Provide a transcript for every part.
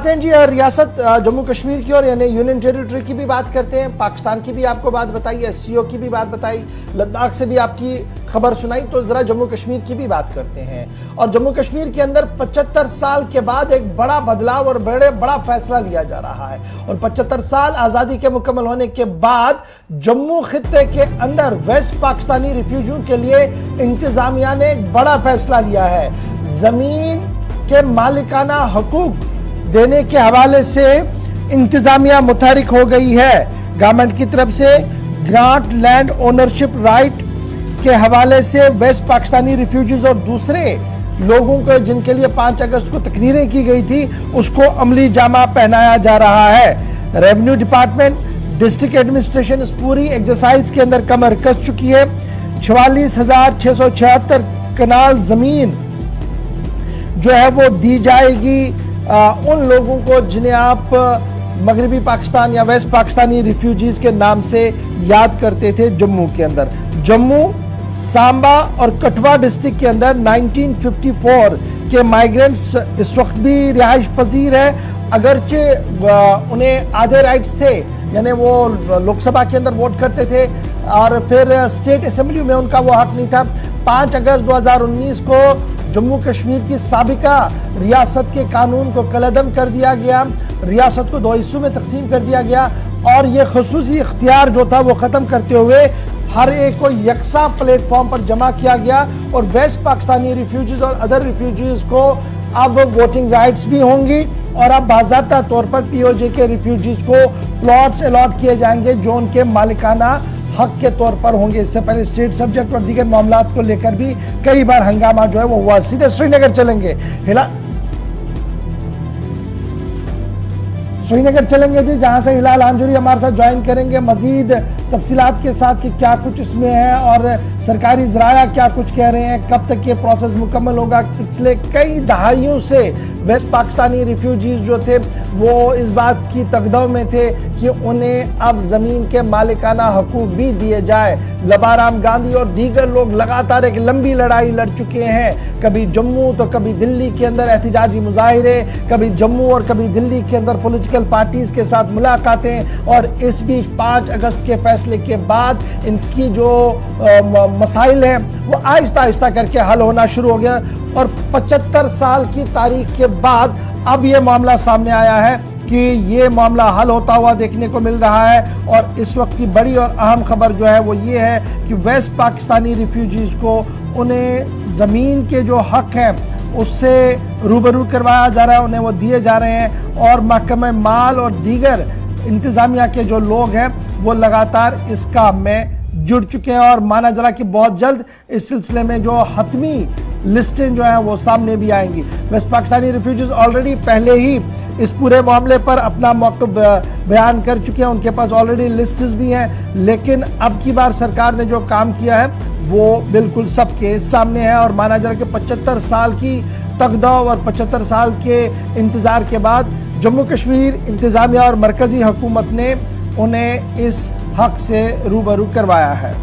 आते हैं जी रियासत जम्मू कश्मीर की और यानी यूनियन टेरिटरी की भी बात करते हैं। पाकिस्तान की भी आपको बात बताई, एससीओ की भी बात बताई, लद्दाख से भी आपकी खबर सुनाई, तो जरा जम्मू कश्मीर की भी बात करते हैं। और जम्मू कश्मीर के अंदर 75 साल के बाद एक बड़ा बदलाव और बड़ा फैसला लिया जा रहा है। और 75 साल आजादी के मुकम्मल होने के बाद जम्मू खित्ते के अंदर वेस्ट पाकिस्तानी रिफ्यूजियों के लिए इंतजामिया ने एक बड़ा फैसला लिया है। जमीन के मालिकाना हकूक देने के हवाले से इंतजामिया मुतहरिक हो गई है। गवर्नमेंट की तरफ से ग्रांट लैंड ओनरशिप राइट के हवाले से वेस्ट पाकिस्तानी रिफ्यूजीज और दूसरे लोगों को जिनके लिए 5 अगस्त को तकरीरें की गई थी उसको अमली जामा पहनाया जा रहा है। रेवेन्यू डिपार्टमेंट, डिस्ट्रिक्ट एडमिनिस्ट्रेशन इस पूरी एक्सरसाइज के अंदर कमर कस चुकी है। 44,676 कनाल जमीन जो है वो दी जाएगी उन लोगों को जिन्हें आप मगरबी पाकिस्तान या वेस्ट पाकिस्तानी रिफ्यूजीज के नाम से याद करते थे। जम्मू के अंदर, जम्मू, सांबा और कठुआ डिस्ट्रिक्ट के अंदर 1954 के माइग्रेंट्स इस वक्त भी रिहाइश पजीर है। अगरचे उन्हें आधे राइट्स थे, यानी वो लोकसभा के अंदर वोट करते थे और फिर स्टेट असेंबली में उनका वो हक नहीं था। 5 अगस्त 2019 को जम्मू कश्मीर की साबिका रियासत के कानून को कलअदम कर दिया गया, रियासत को 2 हिस्सों में तकसीम कर दिया गया और ये खुसूसी इख्तियार जो था वो ख़त्म करते हुए हर एक को यकसा प्लेटफॉर्म पर जमा किया गया। और वेस्ट पाकिस्तानी रिफ्यूजीज और अदर रिफ्यूजीज को अब वोटिंग राइट्स भी होंगी और अब बाज़ाब्ता तौर पर पीओजे के रिफ्यूजीज को प्लॉट्स अलॉट किए जाएंगे जो उनके मालिकाना हक के तौर पर होंगे। इससे पहले स्टेट सब्जेक्ट और दीगर मामलात को लेकर भी कई बार हंगामा जो है वो हुआ। सीधे श्रीनगर चलेंगे, श्रीनगर चलेंगे जी, जहां से हिलाल हांजुरी हमारे साथ ज्वाइन करेंगे मजीद तफसीलात के साथ कि क्या कुछ इसमें है और सरकारी ज़राया क्या कुछ कह रहे हैं, कब तक ये प्रोसेस मुकम्मल होगा। पिछले कई दहाइयों से वेस्ट पाकिस्तानी रिफ्यूजीज जो थे वो इस बात की तकदव में थे कि उन्हें अब ज़मीन के मालिकाना हकूक भी दिए जाए। लबाराम गांधी और दीगर लोग लगातार एक लंबी लड़ाई लड़ चुके हैं, कभी जम्मू तो कभी दिल्ली के अंदर एहतिजाजी मुजाहिरे, कभी जम्मू और कभी दिल्ली के अंदर पॉलिटिकल पार्टीज के साथ मुलाकातें। और इस बीच 5 अगस्त के फैसले के बाद इनकी जो मसाइल हैं वो आहिस्ता आहिस्ता करके हल होना शुरू हो गया। और 75 साल की तारीख के बाद अब ये मामला सामने आया है कि ये मामला हल होता हुआ देखने को मिल रहा है। और इस वक्त की बड़ी और अहम खबर जो है वो ये है कि वेस्ट पाकिस्तानी रिफ्यूजीज को उन्हें ज़मीन के जो हक हैं उससे रूबरू करवाया जा रहा है, उन्हें वो दिए जा रहे हैं। और महकमा माल और दीगर इंतज़ामिया के जो लोग हैं वो लगातार इस काम में जुड़ चुके हैं और माना जा रहा कि बहुत जल्द इस सिलसिले में जो हतमी लिस्टें जो हैं वो सामने भी आएंगी। वेस्ट पाकिस्तानी रिफ्यूजीज ऑलरेडी पहले ही इस पूरे मामले पर अपना मौक़िफ़ बयान कर चुके हैं, उनके पास ऑलरेडी लिस्ट्स भी हैं। लेकिन अब की बार सरकार ने जो काम किया है वो बिल्कुल सबके सामने है और माना जा रहा कि 75 साल की तकदव और 75 साल के इंतज़ार के बाद जम्मू कश्मीर इंतज़ामिया और मरकज़ी हुकूमत ने उन्हें इस हक से रूबरू करवाया है।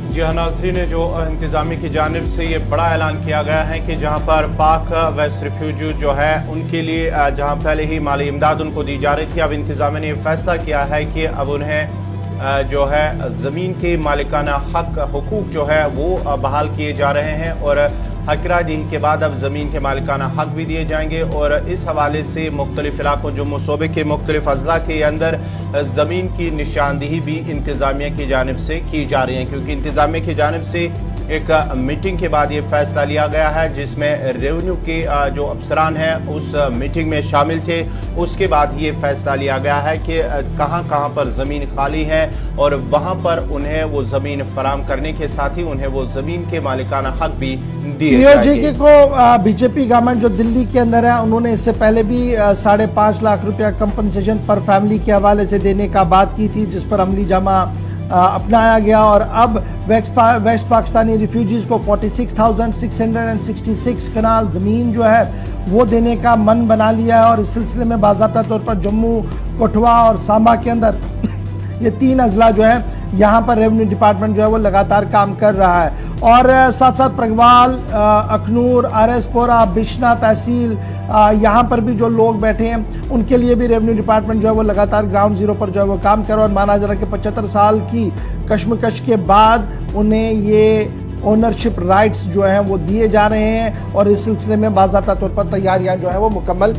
जी हाँ नाज़रीन, जो इंतज़ामिया की जानिब से ये बड़ा ऐलान किया गया है कि जहाँ पर पाक वेस्ट रिफ्यूजी जो है उनके लिए जहाँ पहले ही माली इमदाद उनको दी जा रही थी, अब इंतज़ामिया ने फैसला किया है कि अब उन्हें जो है ज़मीन के मालिकाना हकूक़ जो है वो बहाल किए जा रहे हैं और हकरादही के बाद अब ज़मीन के मालिकाना हक भी दिए जाएंगे। और इस हवाले से मुख्तलिफ इलाकों जम्मू सूबे के मुख्तलिफ अजला के अंदर ज़मीन की निशानदही भी इंतज़ामिया की जानिब से की जा रही है, क्योंकि इंतज़ामिया की जानिब से एक मीटिंग के बाद ये फैसला लिया गया है जिसमें रेवेन्यू के जो अफसरान हैं उस मीटिंग में शामिल थे। उसके बाद ये फैसला लिया गया है कि कहां कहां पर ज़मीन खाली है और वहां पर उन्हें वो ज़मीन फराम करने के साथ ही उन्हें वो ज़मीन के मालिकाना हक भी दिए जाएंगे। को बीजेपी गवर्नमेंट जो दिल्ली के अंदर है उन्होंने इससे पहले भी 5.5 लाख रुपया कंपनसेशन पर फैमिली के हवाले से देने का बात की थी, जिस पर अमली जामा अपनाया गया। और अब वेस्ट पाकिस्तानी रिफ्यूजीज को 46,666 कनाल ज़मीन जो है वो देने का मन बना लिया है। और इस सिलसिले में बाज़ाब्ता तौर पर जम्मू, कठुआ और सांबा के अंदर ये 3 अजला जो है यहाँ पर रेवेन्यू डिपार्टमेंट जो है वो लगातार काम कर रहा है। और साथ साथ प्रगवाल, अखनूर, RS-पोरा, बिश्ना तहसील, यहाँ पर भी जो लोग बैठे हैं उनके लिए भी रेवेन्यू डिपार्टमेंट जो है वो लगातार ग्राउंड जीरो पर जो है वो काम कर रहा है। और माना जा रहा है कि 75 साल की कश्मकश के बाद उन्हें ये ओनरशिप राइट्स जो हैं वो दिए जा रहे हैं और इस सिलसिले में बाज़ाब्ता तौर पर तैयारियां जो है वो मुकम्मल